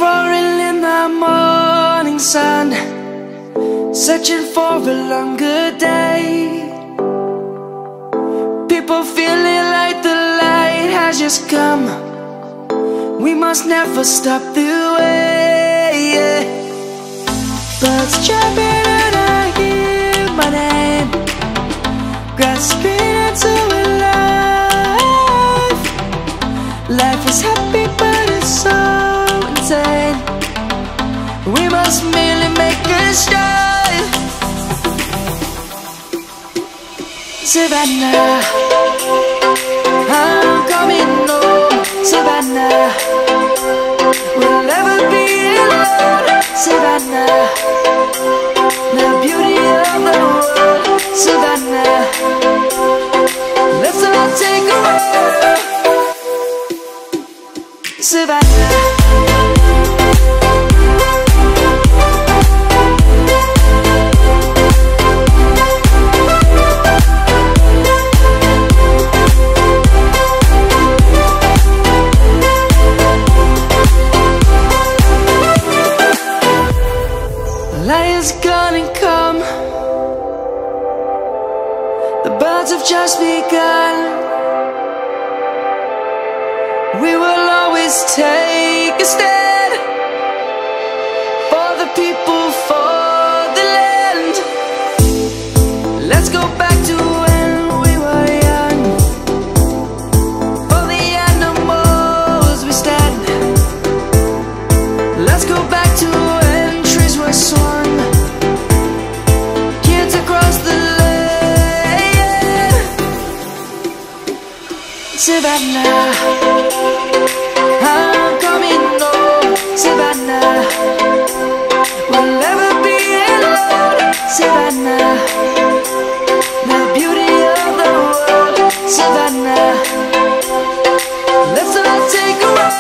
roaring in the morning sun, searching for a longer day. People feeling like the light has just come. We must never stop the way. Birds chirping and I hear my name, grasping into a life. Life is happy but it's so insane. We must merely make a start. Savannah, I'm coming home. Savannah, we'll never be alone. Savannah, the beauty of the world. Savannah, let's all take a walk. Savannah, light is gonna come. The birds have just begun. We will always take a stand for the people, for the land. Let's go back to when we were young. For the animals we stand. Let's go back to when trees were swung, kids across the land. Savannah, I'm coming home. Savannah, we'll never be alone. Savannah, the beauty of the world. Savannah, let's all take a walk.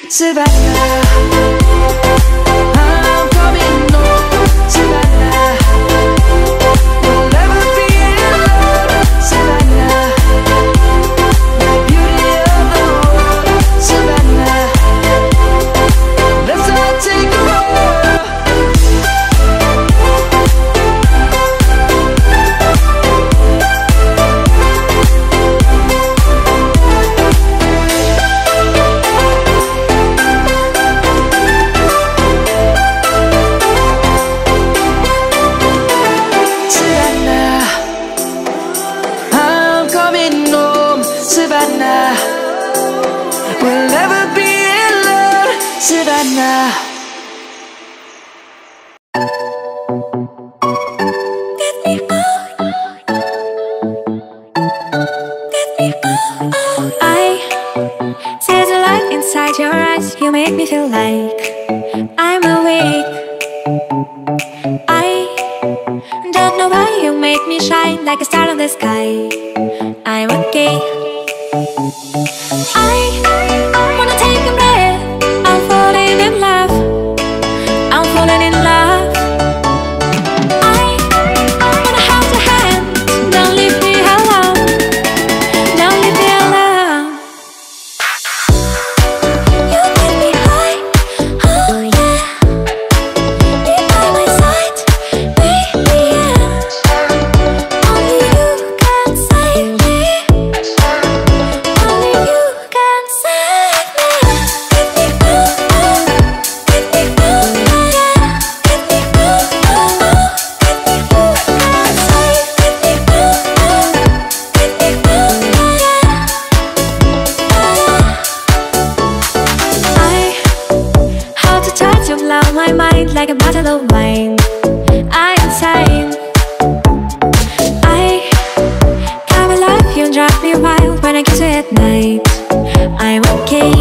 Savannah, I'm coming home. Savannah, we'll never be alone. Savannah, the beauty of the world. Savannah, let's all take a walk. Savannah, I'm coming home. Savannah, we'll never be alone. Savannah. Get me out. Get me out. I see the light inside your eyes. You make me feel like I'm awake. I don't know why you make me shine like a star in the sky. I'm okay. I wanna take a breath. I'm falling in love. I'm falling in love. I wanna hold your hand. Don't leave me alone. Don't leave me alone. You get me high. Oh yeah. Be by my side, baby, yeah. Only you can save me. Only you can save me. Get me out, get me out, yeah. Get me out, get me out, save. Get me out, get me out, yeah. How to touch you blow my mind like a bottle of wine. I'm insane. I come alive, you drive me wild when I kiss you at night. I'm okay.